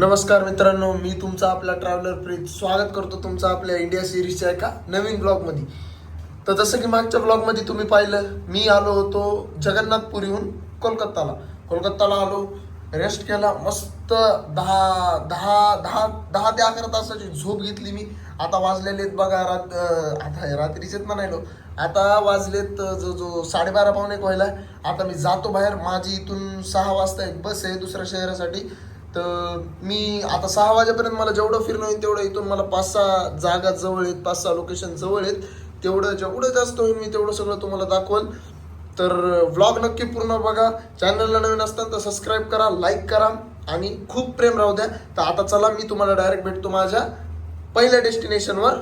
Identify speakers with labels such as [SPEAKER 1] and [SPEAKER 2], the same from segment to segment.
[SPEAKER 1] नमस्कार मित्रांनो, मी तुमचा आपला ट्रॅव्हलर प्रीत स्वागत करतो तुमचं आपल्या इंडिया सिरीजच्या एका नवीन ब्लॉगमध्ये. तर जसं की मागच्या ब्लॉगमध्ये तुम्ही पाहिलं, मी आलो होतो जगन्नाथपुरीहून कोलकाताला आलो, रेस्ट केला मस्त. 10 ते 11 तासाची झोप घेतली मी. आता वाजलेले आहेत बघा आता रात्रीचेच म्हणायलो, आता वाजलेत जो 12:30 पावणे व्हायला. आता मी जातो बाहेर. माझी इथून 6 वाजता एक बस आहे दुसऱ्या शहरासाठी. तर मी आता 6 वाजेपर्यंत मला जेवढं फिरणं होईल तेवढं, इथून मला 5-6 जागा जवळ आहेत, 5-6 लोकेशन जवळ आहेत. तेवढं जेवढं जास्त होईल मी तेवढं सगळं तुम्हाला दाखवल. तर व्लॉग नक्की पूर्ण बघा. चॅनलला नवीन असताना तर सबस्क्राईब करा, लाईक करा आणि खूप प्रेम राहू द्या. तर आता चला, मी तुम्हाला डायरेक्ट भेटतो माझ्या पहिल्या डेस्टिनेशनवर.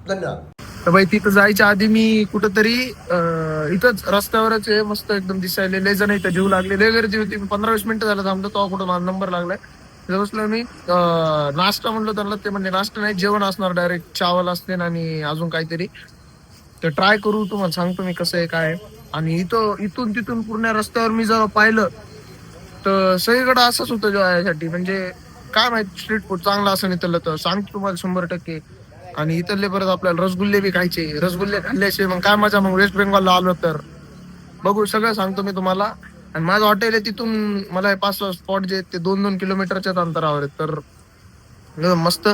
[SPEAKER 1] धन्यवाद. तर बाई, तिथं जायच्या आधी मी कुठंतरी इथंच रस्त्यावरच आहे, मस्त एकदम दिसायला. लय जण इथं जीव लागले, लय गर्दी होती. 15-20 मिनिटं झालं थांबतो, तेव्हा कुठं माझा नंबर लागलाय. बसलो मी. नाश्ता म्हणलो त्यांना, ते म्हणजे नाश्ता नाही, जेवण असणार डायरेक्ट. चावल असते आणि अजून काहीतरी. तर ट्राय करू, तुम्हाला सांगतो मी कसं आहे काय. आणि इथून तिथून पूर्ण रस्त्यावर मी जेव्हा पाहिलं तर सगळीकडे असंच होतं जेवायसाठी. म्हणजे काय माहिती, स्ट्रीट फूड चांगलं असं इथलं तर सांगतो तुम्हाला 100%. आणि इथले परत आपल्याला रसगुल्ले बी खायचे. रसगुल्ले खाल्ल्याशिवाय मग काय मजा. मग वेस्ट बेंगॉलला आलो तर बघू, सगळं सांगतो मी तुम्हाला. आणि माझं हॉटेल आहे तिथून मला 5-6 स्पॉट जे आहेत ते 2-2 किलोमीटरच्याच अंतरावर आहेत. तर मस्त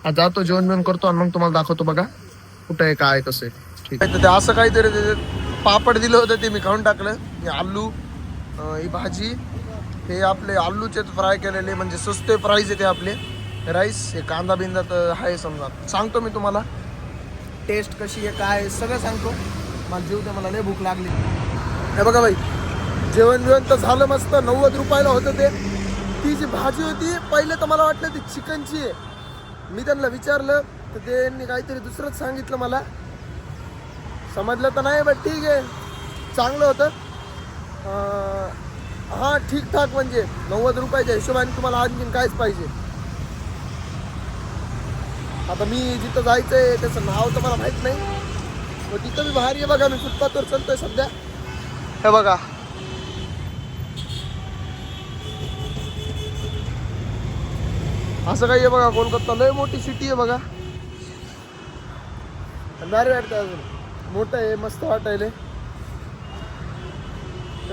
[SPEAKER 1] जातो, जेवण करतो आणि मग तुम्हाला दाखवतो बघा कुठं आहे काय कसं आहे. ठीक आहे. ते असं काहीतरी पापड दिलं होतं, ते मी खाऊन टाकलं. आलू, ही भाजी, हे आपले आलूचेच फ्राय केलेले, म्हणजे सस्ते प्राईस आहे ते आपले. राईस, हे कांदा बिंदा तर आहे समजा. सांगतो मी तुम्हाला टेस्ट कशी आहे काय सगळं सांगतो. मला जीव द्या, मला लय भूक लागली. हे बघा बाई, जेवण तर झालं मस्त. 90 रुपयाला होतं ते. ती जी भाजी होती पहिले तर मला वाटलं ती चिकनची आहे. मी त्यांना विचारलं तर त्यांनी काहीतरी दुसरंच सांगितलं. मला समजलं तर नाही, बट ठीक आहे, चांगलं होतं. हां, ठीकठाक. म्हणजे 90 रुपयाच्या हिशोबाने तुम्हाला आणखीन कायच पाहिजे. आता मी जिथं जायचं आहे त्याचं नाव तर मला माहीत नाही, पण तिथं मी भारी आहे बघा. मी फुटपाथवर चालतोय सध्या. हे बघा, असं काही आहे बघा. कोलकाता लय मोठी सिटी आहे बघा. भारी वाटतं, अजून मोठं आहे, मस्त वाटायला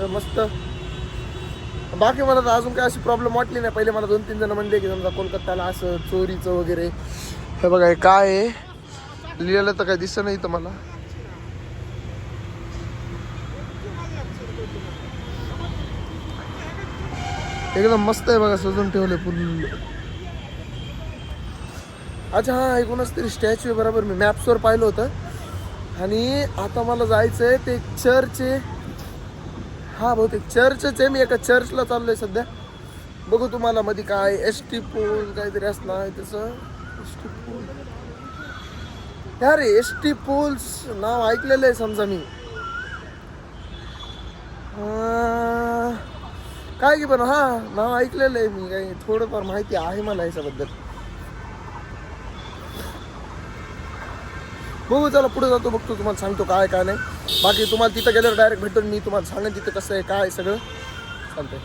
[SPEAKER 1] मस्त. बाकी मला तर अजून काय अशी प्रॉब्लेम वाटली नाही. पहिले मला 2-3 जण म्हणले की समजा कोलकाताला असं चोरीचं वगैरे. हे बघा, हे काय आहे लिहिलं तर काय दिसत नाही तर मला. एकदम मस्त आहे बघा, सजून ठेवले फुल. अच्छा, हा, ऐकूनच तरी स्टॅच्यू आहे बरोबर. मी मॅप्सवर पाहिलं होतं. आणि आता मला जायचं आहे ते चर्च आहे. हा, बहुतेक चर्चच आहे. मी एका चर्चला चाललोय सध्या. बघू तुम्हाला मध्ये काय एस.टी. पूल काहीतरी असणार तसं. एस.टी. पूल, अरे एस.टी. पूल्स नाव ऐकलेलं आहे समजा मी. काय की, पण हा नाव ऐकलेलं आहे मी. काही थोडंफार माहिती आहे मला याच्याबद्दल. बघू, चला पुढे जातो, बघतो, तुम्हाला सांगतो काय काय नाही. बाकी तुम्हाला तिथं गेल्यावर डायरेक्ट भेटून मी तुम्हाला सांगेन तिथं कसं आहे काय सगळं. चालतंय,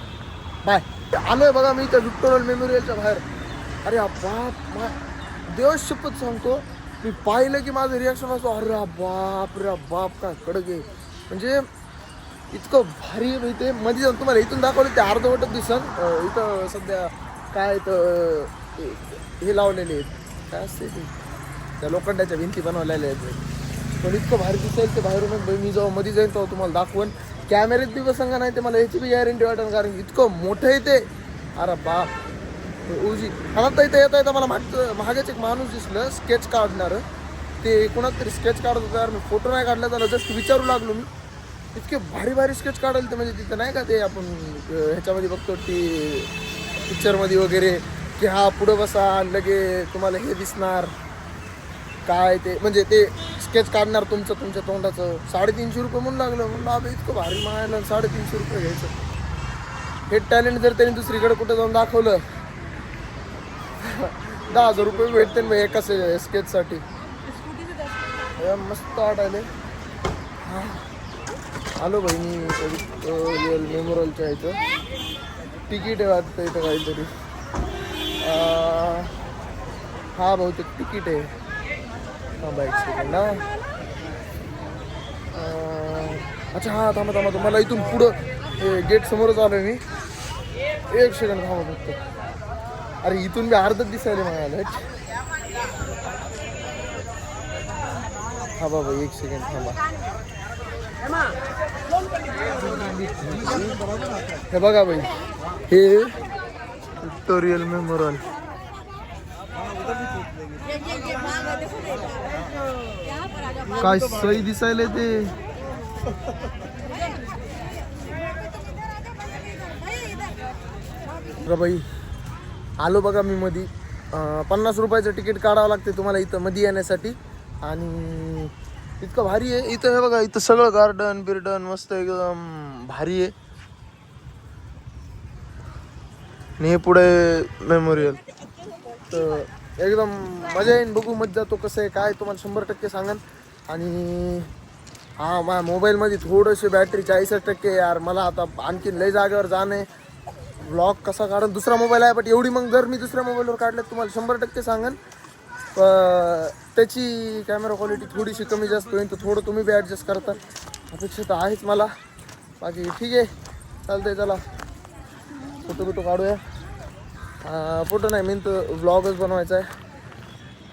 [SPEAKER 1] बाय. आलोय बघा मी इथं व्हिक्टोरिया मेमोरियलच्या बाहेर. अरे बाप, देवाची शपथ सांगतो, मी पाहिलं की माझं रिॲक्शन असतो, अरे बाप काय कडक आहे. म्हणजे इतकं भारी आहे ते. मध्ये जाऊन तुम्हाला इथून दाखवलं ते अर्धवटच दिसन. इथं सध्या काय तर हे लावलेले आहेत, काय असते ते, त्या लोखंडाच्या भिंती बनवलेल्या आहेत. पण इतकं भारी दिसेल ते बाहेरूनच. मी जेव्हा मध्ये जाईन तेव्हा तुम्हाला दाखवून. कॅमेऱ्यात बी बसंगा नाही ते मला याची बी गॅरंटी वाटेल, कारण इतकं मोठं आहे ते. अरे बाप, उजी. आता इथं येता मला मागेच एक माणूस दिसलं स्केच काढणारं. ते कोणाच तरी स्केच काढत होतं यार. मी फोटो नाही काढला, त्याला जस्ट विचारू लागलो मी. इतके भारी स्केच काढायला ते. म्हणजे तिथं नाही का ते आपण ह्याच्यामध्ये बघतो ती पिक्चरमध्ये वगैरे, की हा पुढं बसा लगे तुम्हाला हे दिसणार काय ते. म्हणजे ते स्केच काढणार तुमच्या तोंडाचं. 350 रुपये म्हणून लागलं. म्हणून अबे इतकं भारी मागायला 350 रुपये घ्यायचं. हे टॅलेंट जर त्यांनी दुसरीकडे कुठं जाऊन दाखवलं 10,000 रुपये भेटते ना एका स्केचसाठी. मस्त वाटायले. आलो बहिणी मेमोरियलच्या इथं. तिकीट आहे वाटतं इथं काहीतरी. हा बहुतेक तिकीट आहे. थांबा एक सेकंड ना. अच्छा हा थांबा थांबा तुम्हाला इथून पुढं गेट समोरच आलोय मी. एक सेकंड थांबा फक्त. अरे इथून मी अर्धच दिसायला म्हणाले. हा बाबा एक सेकंड थांबा. हे बघा भाई, हे विक्टोरियल मेमोरियल. काय सही दिसायला ते. बाई आलो बघा मी मधी. 50 रुपयाचं तिकीट काढावं लागते तुम्हाला इथं मध्ये येण्यासाठी. आणि इतकं भारी आहे इथं. हे बघा इथं सगळं गार्डन बिर्डन मस्त एकदम भारी आहे. आणि हे पुढे मेमोरियल तर एकदम मजा येईन. बघू मजा जातो कसं आहे काय तुम्हाला 100% सांगन. आणि हा माझ्या मोबाईलमध्ये थोडंशी बॅटरी 40% यार. मला आता आणखीन लय जागेवर जाणं आहे. व्लॉग कसा काढून दुसरा मोबाईल आहे बट एवढी मग जर मी दुसऱ्या मोबाईलवर काढलं तुम्हाला 100% सांगन. त्याची कॅमेरा क्वालिटी थोडीशी कमी जास्त होईल तर थोडं तुम्ही बी ॲडजस्ट करता अपेक्षा तर आहेच मला. बाकी ठीक आहे चालतंय. चला फोटो बिटो काढूया. फोटो नाही मेन तर व्लॉगच बनवायचा आहे.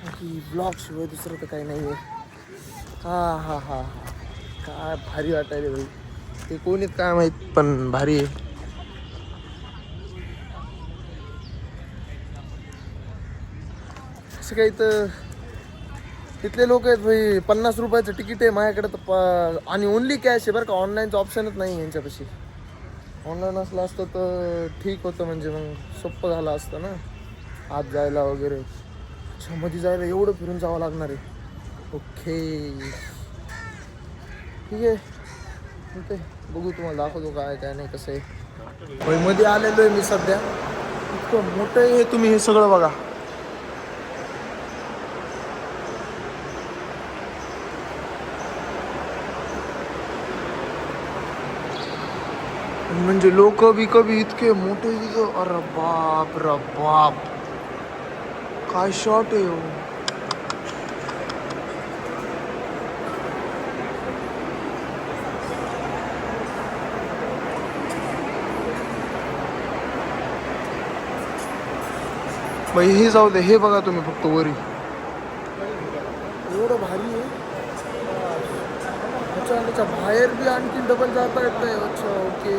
[SPEAKER 1] बाकी ब्लॉग शिवाय दुसरं तर काही नाही आहे. हा हा हा हा काय भारी वाटायले भाई. ते कोणीच काय माहीत पण भारी आहे. असं काही तर तिथले लोक आहेत भाई. 50 रुपयाचं तिकीट आहे माझ्याकडे तर आणि ओनली कॅश आहे बरं का. ऑनलाईनचं ऑप्शनच नाही यांच्यापाशी. ऑनलाईन असलं असतं तर ठीक होतं म्हणजे मग सोपं झालं असतं ना आत जायला वगैरे. अच्छा मध्ये जायला एवढं फिरून जावं लागणार आहे. ओके ठीक आहे ठीक आहे. बघू तुम्हाला दाखवतो काय काय नाही कसं आहे. मध्ये आलेलो आहे मी सध्या. इतकं मोठं आहे हे. तुम्ही हे सगळं बघा. म्हणजे लोक बी कभी इतके मोठे तिथं. अरे बाप रे बाप काय शॉट आहे हो. बाई हे जाऊ दे. हे बघा तुम्ही फक्त वरी एवढं भारी आहे. अच्छा त्याच्या बाहेर बी आणखी डबल जाता येत आहे. अच्छा ओके.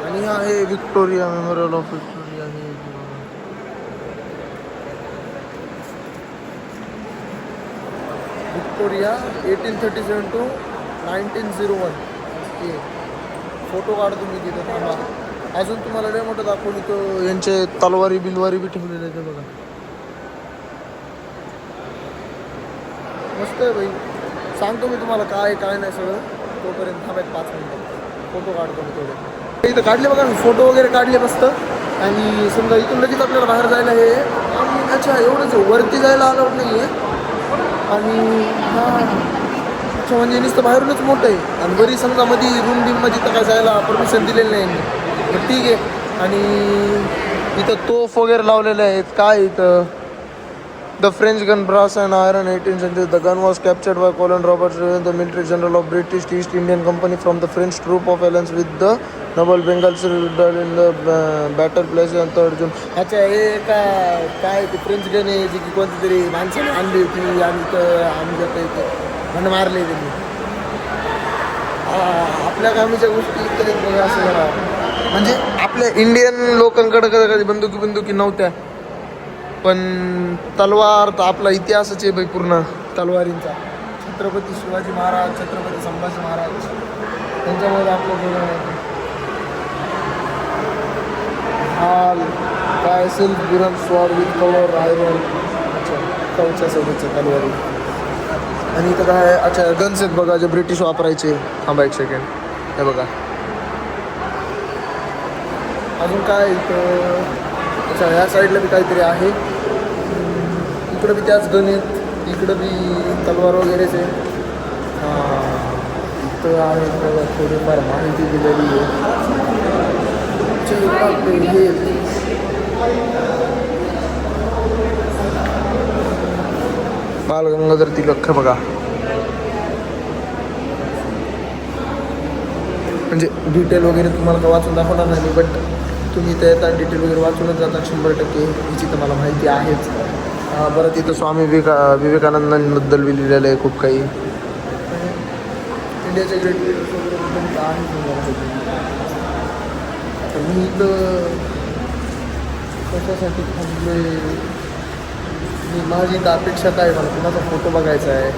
[SPEAKER 1] आणि हा आहे विक्टोरिया मेमोरियल ऑफ विक्टोरिया. हे विक्टोरिया 1837 to 1901. ओके फोटो काढतो मी तिथं. थांबा अजून तुम्हाला लय मोठं दाखवली तर यांचे तलवारी बिलवारी बी ठेवलेले आहेत बघा. मस्त आहे भाई. सांगतो मी तुम्हाला काय काय नाही सगळं. तोपर्यंत थांबायत 5 मिनिटं फोटो काढतो मी थोडे. इथं काढले बघा मी फोटो वगैरे काढले मस्त. आणि समजा इथून लगेच आपल्याला बाहेर जायला हे. अच्छा एवढंच वरती जायला अलाउड नाही आहे. आणि हा अच्छा म्हणजे नुसतं बाहेरूनच मोठं आहे. आणि बरी समजा मध्ये रूम बीममध्ये तर काय जायला परमिशन दिलेलं नाही यांनी. पण ठीक आहे. आणि इथं तोफ वगैरे लावलेले आहेत. काय इथं the French gun brass and iron 18th century. The gun was captured by colonel Robert the military general of British East Indian company from the French troop of alliance with the Nawab Bengal in the battle place on 3 June. अच्छा हे काय ते French gun आहे जी की कोणती तरी माणसाने आणली होती आणि तर आम्ही म्हणून मारले त्यांनी. आपल्या कामीच्या गोष्टी इतक्या बघा असं जरा. म्हणजे आपल्या इंडियन लोकांकडे कधी बंदुकी नव्हत्या. पण तलवार तर आपला इतिहासच आहे बाई पूर्ण तलवारींचा. छत्रपती शिवाजी महाराज छत्रपती संभाजी महाराज त्यांच्यामुळे आपलं हाल काय असेल Biren sword with cover iron. अच्छा कवच्या सोबतच्या तलवारी. आणि इथं काय अच्छा गन्स आहेत बघा जे ब्रिटिश वापरायचे. थांबा एक सेकंड. हे बघा अजून काय इथं. अच्छा ह्या साईडला बी काहीतरी आहे. इकडं बी त्याच गण आहेत. इकडं बी तलवार वगैरेच आहे. इथं आहे बघा थोडीफार माहिती दिलेली आहे. हे बाल गंगाधर तिलक हे बघा. म्हणजे डिटेल वगैरे तुम्हाला काय वाचून दाखवणार नाही मी, बट तुम्ही ते येतात डिटेल वगैरे वाचूनच जातात 100%. याची तर मला माहिती आहेच. परत इथं स्वामी विवेकानंदांबद्दल बी लिहिलेलं आहे खूप काही. इंडियाचे ग्रेट लीडर्स वगैरे आहे. मी इथं कशासाठी थांबलो आहे, माझी इथं अपेक्षा काय, मला कुणाचा फोटो बघायचा आहे.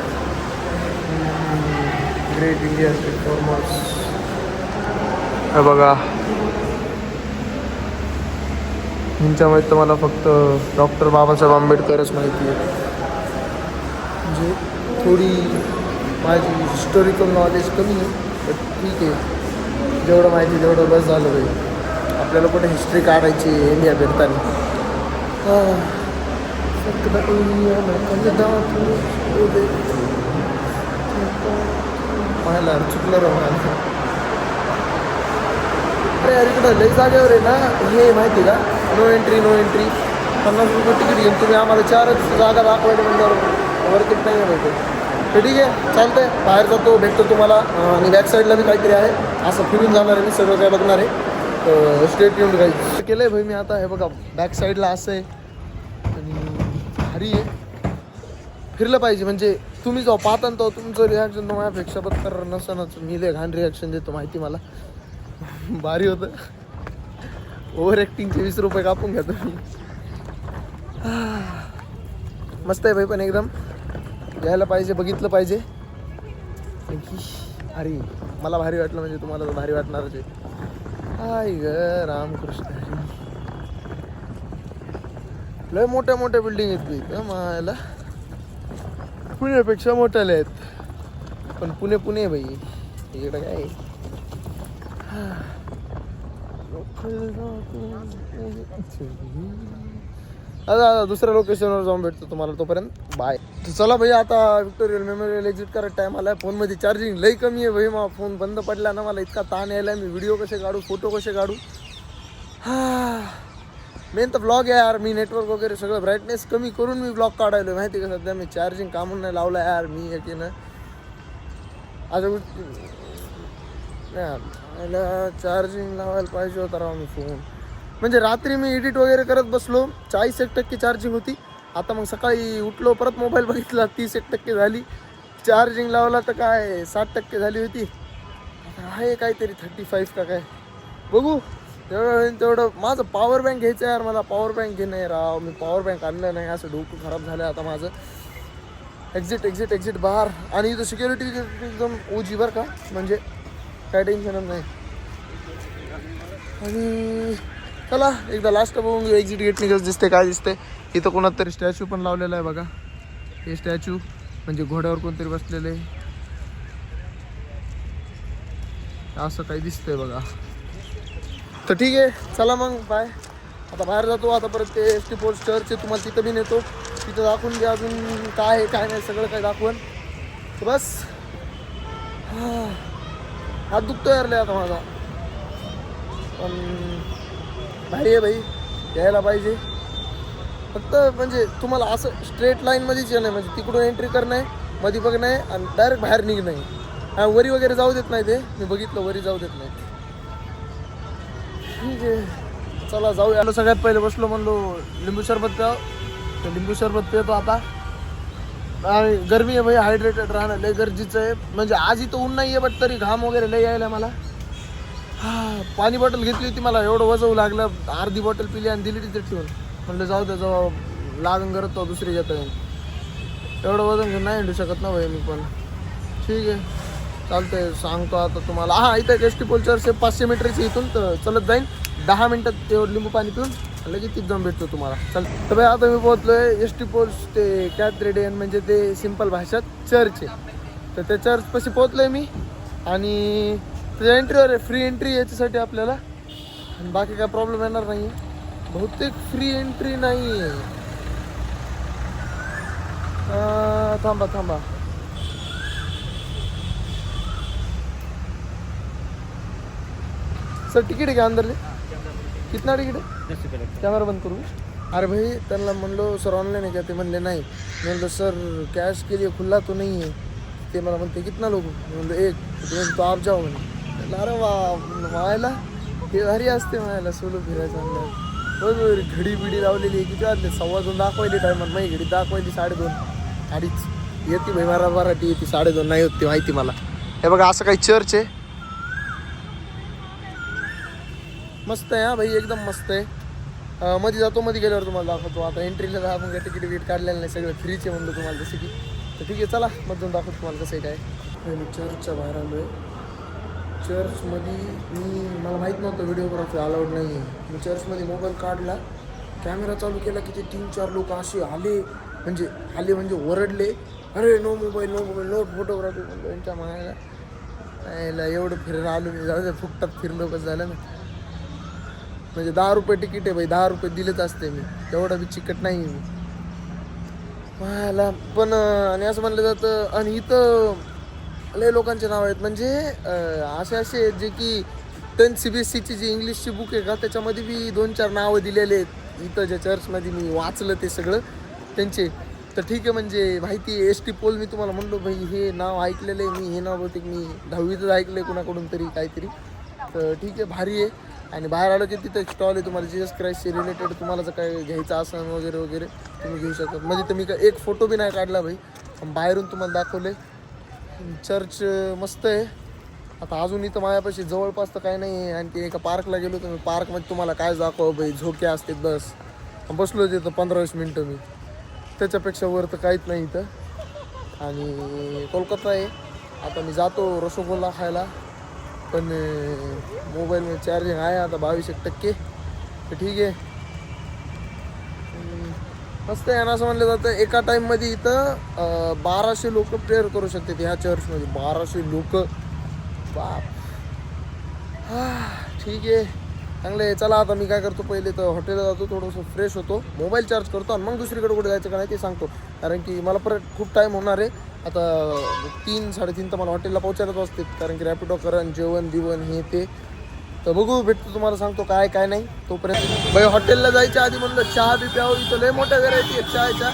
[SPEAKER 1] ग्रेट इंडिया स्ट्रीट फॉर्मर्स हे बघा. ह्यांच्या माहिती तर मला फक्त डॉक्टर बाबासाहेब आंबेडकरच माहिती आहे. म्हणजे थोडी माझी हिस्टॉरिकल नॉलेज कमी आहे, बट ठीक आहे, जेवढं माहिती तेवढं बस झालं पाहिजे. आपल्याला कुठे हिस्ट्री काढायची इंडिया फिरताना. मला चुकलं राहणार. अरे यार इकडं लई जागेवर आहे ना हे माहिती का, नो एंट्री 50 रुपये तिकीट घेऊन तुम्ही आम्हाला 4च जागा दाखवायला म्हणल्यावर वरती नाही आहे माहिती. तर ठीक आहे, चालतंय, बाहेर जातो, भेटतो तुम्हाला. आणि बॅक साईडला बी काहीतरी आहे, असं फिरून जाणार आहे मी, सगळं काय बघणार आहे. स्टेट येऊन काही केलं आहे भाई मी आता. हे बघा बॅक साईडला असं आहे आणि भारी आहे. फिरलं पाहिजे, म्हणजे तुम्ही जो पाहता तो तुमचं रिॲक्शन तो माझ्यापेक्षा बत्तर नसतानाच मी लय घाण रिॲक्शन देतो माहिती मला. भारी होतं. ओव्हर ॲक्टिंगचे 20 रुपये कापून घ्या तुम्ही. मस्त आहे भाई, पण एकदम यायला पाहिजे, बघितलं पाहिजे. भारी, मला भारी वाटलं म्हणजे तुम्हाला तर भारी वाटणारच आहे. हाय ग रामकृष्ण हरी. लय मोठ्या मोठ्या बिल्डिंग आहेत मायाला, पुण्यापेक्षा मोठ्याला आहेत. पण पुणे भाई, इकडं काय आता दुसऱ्या लोकेशनवर जाऊन भेटतो तुम्हाला. तोपर्यंत बाय. चला भाई, आता विक्टोरियल मेमोरियल एक्झिट करायला टाईम आला. फोनमध्ये चार्जिंग लई कमी आहे भाई. मग फोन बंद पडला ना, मला इतका ताण यायला. मी व्हिडिओ कसे काढू, फोटो कसे काढू. मेन तर ब्लॉग आहे यार. मी नेटवर्क वगैरे सगळं ब्राईटनेस कमी करून मी ब्लॉग काढायलो माहिती का. सध्या मी चार्जिंग कामून नाही लावला यार मी एक ना. आता मला चार्जिंग लावायला पाहिजे होता राव मी फोन. म्हणजे रात्री मी एडिट वगैरे करत बसलो, 40% चार्जिंग होती. आता मग सकाळी उठलो, परत मोबाईल बघितला, 30% झाली. चार्जिंग लावला तर काय 60% झाली होती. आता आहे काहीतरी 35 का काय, बघू तेवढं. माझं पॉवर बँक घ्यायचं यार, मला पॉवर बँक घेणं आहे राव. मी पॉवर बँक आणलं नाही, असं डोकं खराब झालं आता माझं. एक्झिट बाहेर. आणि इथं सिक्युरिटी एकदम ओजी बरं का, म्हणजे काय टेन्शनच नाही. आणि चला एकदा लास्ट बघून घेऊ एक्झिट गेटनी कसं दिसते, काय दिसते. इथं कोणात तरी स्टॅच्यू पण लावलेला आहे बघा. हे स्टॅच्यू म्हणजे घोड्यावर कोणतरी बसलेले असं काही दिसतंय बघा. तर ठीक आहे, चला मग बाय. आता बाहेर जातो. आता परत ते एस टी पोस्ट चर्च आहे, तुम्हाला तिथं बी नेतो. तिथं दाखवून घ्या अजून काय आहे काय नाही, सगळं काय दाखवून. तर बस हात दुखतो यार लय आता माझा. पण भारी आहे भाई, यायला पाहिजे. फक्त म्हणजे तुम्हाला असं स्ट्रेट लाईनमध्येच येणं आहे, म्हणजे तिकडून एंट्री करणं आहे, मध्ये बघणं आहे आणि डायरेक्ट बाहेर निघणं आहे. वरी वगैरे जाऊ देत नाही, ते मी बघितलं वरी जाऊ देत नाही. ठीक आहे, चला जाऊया. सगळ्यात पहिले बसलो म्हणलो लिंबू सरबत प्याव, तर लिंबू सरबत पितो आता. आणि गरमी आहे भाई, हायड्रेटेड राहणं लय गरजेचं आहे. म्हणजे आज इथं ऊन नाही आहे, बट तरी घाम वगैरे लय यायला मला. पाणी बॉटल घेतली होती, मला एवढं वजवू लागलं. अर्धी बॉटल पिली आणि दिली तिथे ठेवून. म्हणलं जाऊ दे, जाऊ लागून करत तो दुसरी घेता येईल. एवढं वजन घेऊन नाही हिंडू शकत ना भाई मी पण. ठीक आहे, चालतंय, सांगतो आता तुम्हाला. हां, इथं एस टी पोल चर्च 500 मीटरची इथून तर चलत जाईन. 10 मिनटात तेवढं लिंबू पाणी पिऊन लगेच तिथं जाऊन भेटतो तुम्हाला. चल तर भाई, आता मी पोहोचलोय एस टी पोल्स ते कॅथड्रेल, म्हणजे ते सिम्पल भाषात चर्च आहे. तर त्या चर्चपाशी पोहोचलोय मी. आणि त्याच्या एंट्रीवर आहे, फ्री एंट्री याच्यासाठी आपल्याला. आणि बाकी काय प्रॉब्लेम येणार नाही आहे. बहुतेक फ्री एंट्री नाही आहे. थांबा सर, टिकट है क्या अंदर ले? कितना टिकट है? कैमरा बंद करूँ. अरे भाई त्यांना म्हणलो सर ऑनलाइन आहे का, ते म्हणले नाही. म्हणलं सर कॅश के लिए खुला तो नहीं है. ते मला म्हणते कितना लोग, म्हणलं एक. तो आप जाओ म्हणे. अरे वा मायला हे भारी असते, मायला सोलो फिरायचं म्हणलं. बरोबर घडी बिडी लावलेली आहे. किती वाजले 2:15 दाखवायली टायमात, नाही घडी दाखवायली 2:30 2:30 येते भाई. मराठी येते 2:30 नाही होत ते माहिती मला. हे बघा असं काही चर्च आहे, मस्त आहे हा भाई, एकदम मस्त आहे. मध्ये जातो, मध्ये गेल्यावर तुम्हाला दाखवतो. आता एंट्रीला जा, आपण काय तिकीट विकीट काढलेलं नाही, सगळं फ्रीचे म्हणलं तुम्हाला जसं की. तर ठीक आहे चला मधून दाखवतो तुम्हाला कसं आहे काय. मी चर्चच्या बाहेर आलो आहे. चर्चमध्ये मला माहीत नव्हतं व्हिडिओग्राफी अलाउड नाही आहे. मी चर्चमध्ये मोबाईल काढला, कॅमेरा चालू केला की ते 3-4 लोक असे आले म्हणजे ओरडले, अरे नो मोबाईल नो फोटोग्राफी. म्हणलं यांच्या मायाला एवढं फिरायला आलो मी, जाऊ दे फुकटात फिरलो कसं झालं ना. म्हणजे 10 रुपये तिकीट आहे भाई, 10 रुपये दिलेच असते मी, तेवढं बी चिकट नाही मी मला पण. आणि असं म्हणलं जातं, आणि इथं लय लोकांचे नाव आहेत, म्हणजे असे जे की 10 CBSEची जी इंग्लिशची बुक आहे का, त्याच्यामध्ये बी 2-4 नावं दिलेले आहेत इथं ज्या चर्चमध्ये मी वाचलं ते सगळं त्यांचे. तर ठीक आहे, म्हणजे माहिती आहे. ST पोल मी तुम्हाला म्हणलो भाई हे नाव ऐकलेलं आहे मी, हे नाव बहुतेक मी 10वीतच ऐकलं आहे कुणाकडून तरी काहीतरी. तर ठीक आहे, भारी आहे. आणि बाहेर आलं की तिथं स्टॉल आहे, तुम्हाला जीसस क्राइस्टशी रिलेटेड तुम्हाला जर काय घ्यायचं असेल वगैरे तुम्ही घेऊ शकता. म्हणजे तर मी काय एक फोटो बी नाही काढला भाई, पण बाहेरून तुम्हाला दाखवले. चर्च मस्त आहे. आता अजून इथं माझ्यापाशी जवळपास तर काही नाही आहे. आणि ते एका पार्कला गेलो तर मी पार्कमध्ये तुम्हाला काय दाखव भाई, झोके असते बस. बसलो तिथं 15-20 मिनटं मी, त्याच्यापेक्षा वर तर काहीच नाही इथं. आणि कोलकाता आहे. आता मी जातो रसगोल्ला खायला, पण मोबाईलमध्ये चार्जिंग आहे आता 22%. तर ठीक आहे, मस्त आहे. आणि असं म्हणलं जातं एका टाईममध्ये इथं 1200 लोक प्रेयर करू शकतात ह्या चर्चमध्ये. 1200 लोक, बाप. ठीक आहे, चांगलं आहे. चला आता मी काय करतो, पहिले तर हॉटेलला जातो, थोडंसं फ्रेश होतो, मोबाईल चार्ज करतो, आणि मग दुसरीकडे कुठे जायचं का नाही ते सांगतो. कारण की मला परत खूप टाईम होणार आहे. आता 3-3:30 तर मला हॉटेलला पोहोचायलाच असते, कारण की रॅपिडो करण जेवण बिवण हे ते. तर बघू, भेटतो तुम्हाला, सांगतो काय काय नाही. तोपर्यंत भाई हॉटेलला जायच्या आधी म्हणलं चहा बी प्यावं. इथं लय मोठ्या व्हेरायटी आहेत चहाच्या.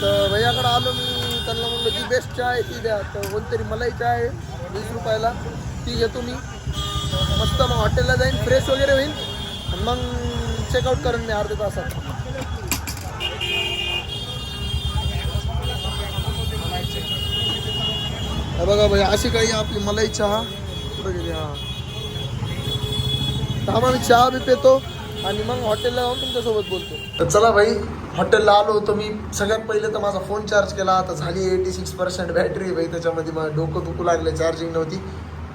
[SPEAKER 1] तर भैयाकडे आलो मी, त्यांना म्हणलं जी बेस्ट चहा आहे ती द्या. तर कोणतरी मलाई चहा आहे 20 रुपयाला, ती घेतो मी. मस्त मग हॉटेलला जाईन, फ्रेश वगैरे होईल, आणि मग चेकआउट करेन मी अर्ध्या तासात. बघा भाई अशी काही आपली मलाई चहा कुठं गेली. हां तर मी चहा बी पितो, आणि मग हॉटेलला जाऊन तुमच्यासोबत बोलतो. तर चला भाई, हॉटेलला आलो होतो मी. सगळ्यात पहिले तर माझा फोन चार्ज केला. आता झाली 86% बॅटरी भाई, त्याच्यामध्ये मला डोकं दुखू लागलं, चार्जिंग नव्हती.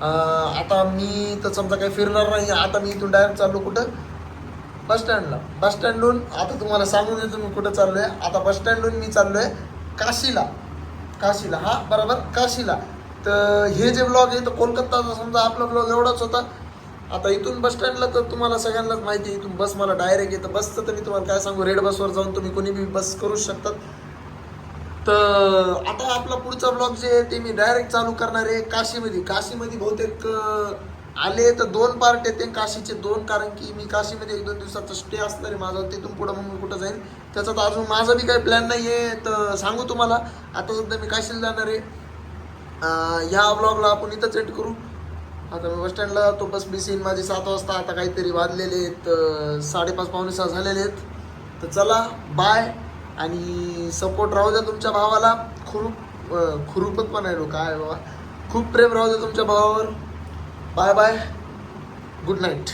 [SPEAKER 1] आता मी तर समजा काही फिरणार नाही. आता मी इथून डायरेक्ट चाललो कुठं, बसस्टँडला. बसस्टँडहून आता तुम्हाला सांगून देतो मी कुठं चाललो आहे. आता बसस्टँडहून मी चाललो आहे काशीला. हा बरोबर, काशीला. तर हे जे ब्लॉग आहे, तर कोलकाताचा समजा आपला ब्लॉग एवढाच होता. आता इथून बसस्टँडला तर तुम्हाला सगळ्यांनाच माहिती आहे, इथून बस मला डायरेक्ट येतं. बसचं तर मी तुम्हाला काय सांगू, रेड बसवर जाऊन तुम्ही कोणी बी बस करू शकतात. तर आता आपला पुढचा ब्लॉग जे आहे ते मी डायरेक्ट चालू करणार आहे काशीमध्ये बहुतेक आले तर 2 पार्ट येते काशीचे 2, कारण की मी काशीमध्ये 1-2 दिवसाचा स्टे असणार आहे माझा. तिथून पुढं मग मी कुठं जाईन त्याचा तर अजून माझा बी काही प्लॅन नाही आहे. तर सांगू तुम्हाला, आता सध्या मी काशीला जाणार आहे. ह्या ब्लॉगला आपण इथंच एंड करू. आता मी बसस्टँडला जातो, बस बी सीन माझी 7 वाजता. आता काहीतरी वाजलेले आहेत 5:30 पावणे 6 झालेले आहेत. तर चला बाय, आणि सपोर्ट राहू द्या तुमच्या भावाला. खुरूपत पण आहे काय बाबा, खूप प्रेम राहू द्या तुमच्या भावावर. Bye bye, good night.